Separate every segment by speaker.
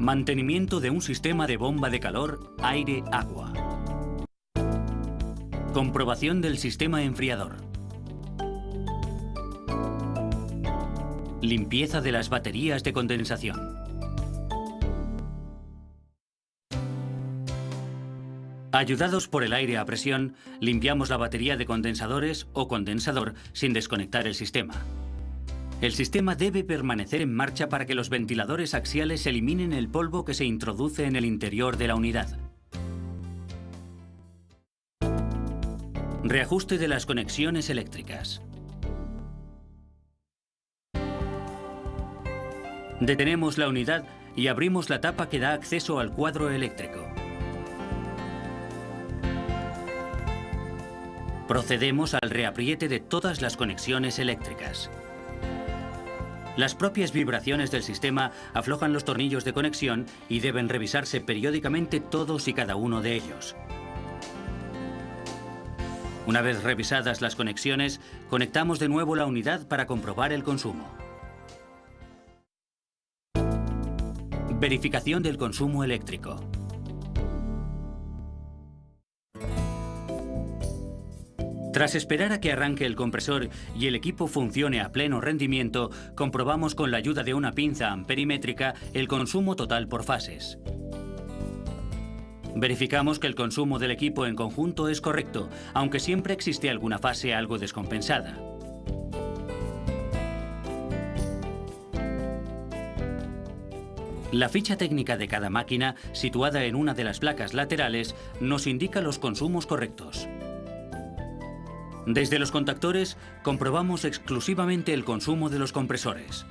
Speaker 1: Mantenimiento de un sistema de bomba de calor, aire-agua. Comprobación del sistema enfriador. Limpieza de las baterías de condensación. Ayudados por el aire a presión, limpiamos la batería de condensadores o condensador sin desconectar el sistema. El sistema debe permanecer en marcha para que los ventiladores axiales eliminen el polvo que se introduce en el interior de la unidad. Reajuste de las conexiones eléctricas. Detenemos la unidad y abrimos la tapa que da acceso al cuadro eléctrico. Procedemos al reapriete de todas las conexiones eléctricas. Las propias vibraciones del sistema aflojan los tornillos de conexión y deben revisarse periódicamente todos y cada uno de ellos. Una vez revisadas las conexiones, conectamos de nuevo la unidad para comprobar el consumo. Verificación del consumo eléctrico. Tras esperar a que arranque el compresor y el equipo funcione a pleno rendimiento, comprobamos con la ayuda de una pinza amperimétrica el consumo total por fases. Verificamos que el consumo del equipo en conjunto es correcto, aunque siempre existe alguna fase algo descompensada. La ficha técnica de cada máquina, situada en una de las placas laterales, nos indica los consumos correctos. Desde los contactores, comprobamos exclusivamente el consumo de los compresores.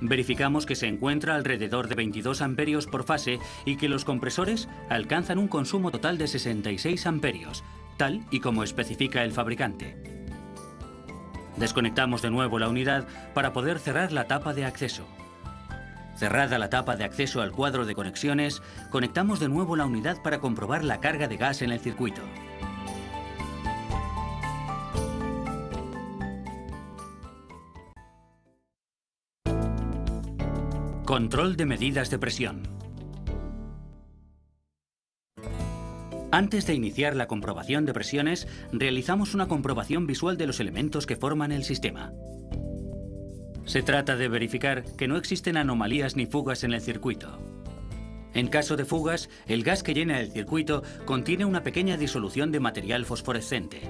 Speaker 1: Verificamos que se encuentra alrededor de 22 amperios por fase y que los compresores alcanzan un consumo total de 66 amperios, tal y como especifica el fabricante. Desconectamos de nuevo la unidad para poder cerrar la tapa de acceso. Cerrada la tapa de acceso al cuadro de conexiones, conectamos de nuevo la unidad para comprobar la carga de gas en el circuito. Control de medidas de presión. Antes de iniciar la comprobación de presiones, realizamos una comprobación visual de los elementos que forman el sistema. Se trata de verificar que no existen anomalías ni fugas en el circuito. En caso de fugas, el gas que llena el circuito contiene una pequeña disolución de material fosforescente.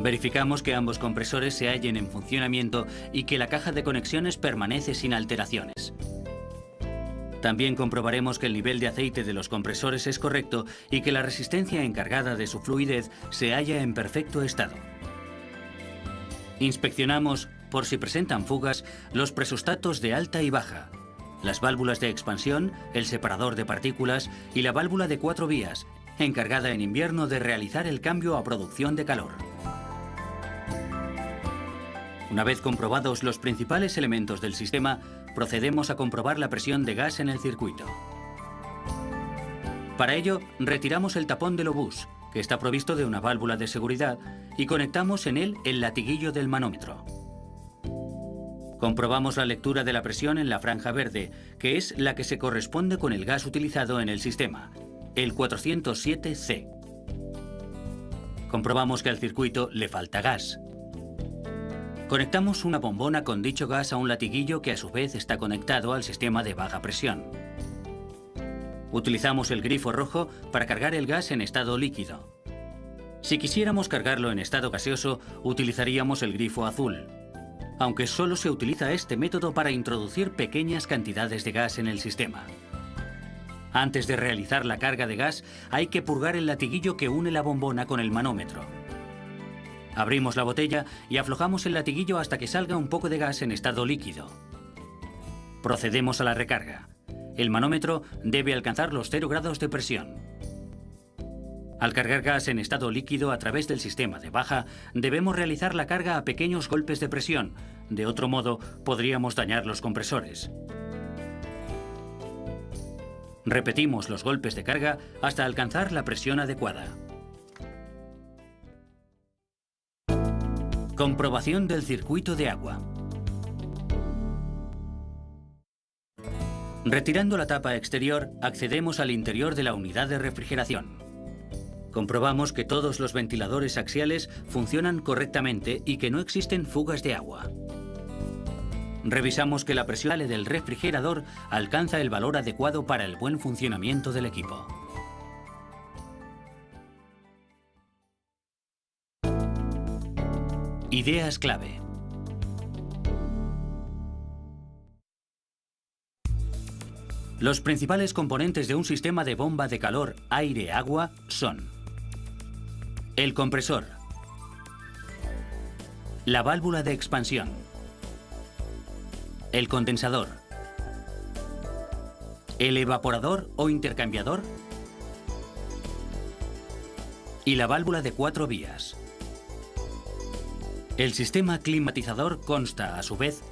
Speaker 1: Verificamos que ambos compresores se hallen en funcionamiento y que la caja de conexiones permanece sin alteraciones. También comprobaremos que el nivel de aceite de los compresores es correcto y que la resistencia encargada de su fluidez se halla en perfecto estado. Inspeccionamos, por si presentan fugas, los presustatos de alta y baja, las válvulas de expansión, el separador de partículas y la válvula de 4 vías, encargada en invierno de realizar el cambio a producción de calor. Una vez comprobados los principales elementos del sistema, procedemos a comprobar la presión de gas en el circuito. Para ello, retiramos el tapón del obús, que está provisto de una válvula de seguridad, y conectamos en él el latiguillo del manómetro. Comprobamos la lectura de la presión en la franja verde, que es la que se corresponde con el gas utilizado en el sistema, el 407C. Comprobamos que al circuito le falta gas. Conectamos una bombona con dicho gas a un latiguillo que a su vez está conectado al sistema de baja presión. Utilizamos el grifo rojo para cargar el gas en estado líquido. Si quisiéramos cargarlo en estado gaseoso, utilizaríamos el grifo azul, aunque solo se utiliza este método para introducir pequeñas cantidades de gas en el sistema. Antes de realizar la carga de gas, hay que purgar el latiguillo que une la bombona con el manómetro. Abrimos la botella y aflojamos el latiguillo hasta que salga un poco de gas en estado líquido. Procedemos a la recarga. El manómetro debe alcanzar los 0 grados de presión. Al cargar gas en estado líquido a través del sistema de baja, debemos realizar la carga a pequeños golpes de presión. De otro modo, podríamos dañar los compresores. Repetimos los golpes de carga hasta alcanzar la presión adecuada. Comprobación del circuito de agua. Retirando la tapa exterior, accedemos al interior de la unidad de refrigeración. Comprobamos que todos los ventiladores axiales funcionan correctamente y que no existen fugas de agua. Revisamos que la presión del refrigerador alcanza el valor adecuado para el buen funcionamiento del equipo. Ideas clave. Los principales componentes de un sistema de bomba de calor aire-agua son el compresor, la válvula de expansión, el condensador, el evaporador o intercambiador y la válvula de 4 vías. El sistema climatizador consta, a su vez,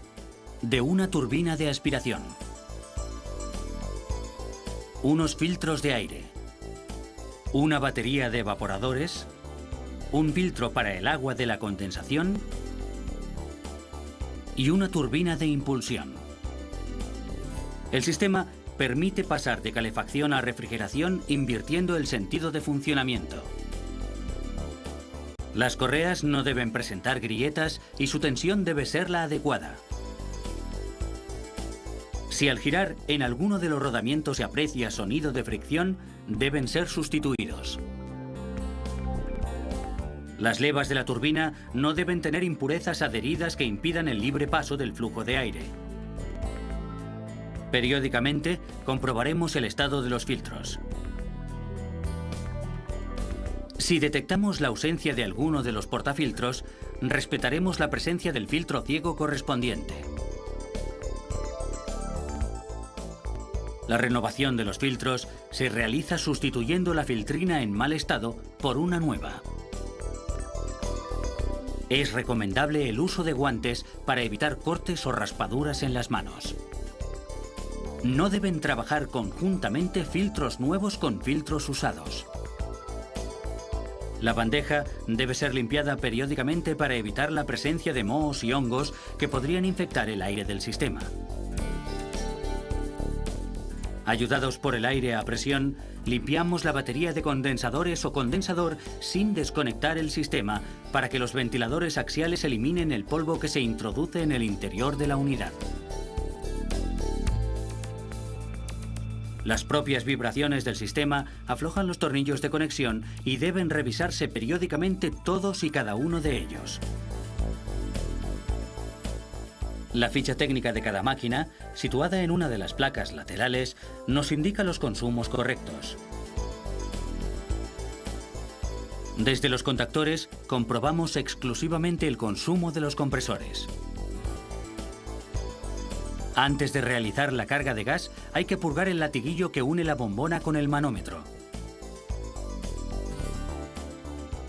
Speaker 1: de una turbina de aspiración, unos filtros de aire, una batería de evaporadores, un filtro para el agua de la condensación y una turbina de impulsión. El sistema permite pasar de calefacción a refrigeración invirtiendo el sentido de funcionamiento. Las correas no deben presentar grietas y su tensión debe ser la adecuada. Si al girar en alguno de los rodamientos se aprecia sonido de fricción, deben ser sustituidos. Las levas de la turbina no deben tener impurezas adheridas que impidan el libre paso del flujo de aire. Periódicamente comprobaremos el estado de los filtros. Si detectamos la ausencia de alguno de los portafiltros, respetaremos la presencia del filtro ciego correspondiente. La renovación de los filtros se realiza sustituyendo la filtrina en mal estado por una nueva. Es recomendable el uso de guantes para evitar cortes o raspaduras en las manos. No deben trabajar conjuntamente filtros nuevos con filtros usados. La bandeja debe ser limpiada periódicamente para evitar la presencia de mohos y hongos que podrían infectar el aire del sistema. Ayudados por el aire a presión, limpiamos la batería de condensadores o condensador sin desconectar el sistema para que los ventiladores axiales eliminen el polvo que se introduce en el interior de la unidad. Las propias vibraciones del sistema aflojan los tornillos de conexión y deben revisarse periódicamente todos y cada uno de ellos. La ficha técnica de cada máquina, situada en una de las placas laterales, nos indica los consumos correctos. Desde los contactores comprobamos exclusivamente el consumo de los compresores. Antes de realizar la carga de gas, hay que purgar el latiguillo que une la bombona con el manómetro.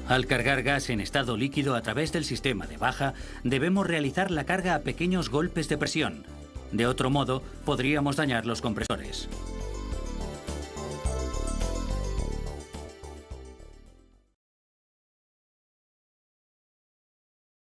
Speaker 1: Al cargar gas en estado líquido a través del sistema de baja, debemos realizar la carga a pequeños golpes de presión. De otro modo, podríamos dañar los compresores.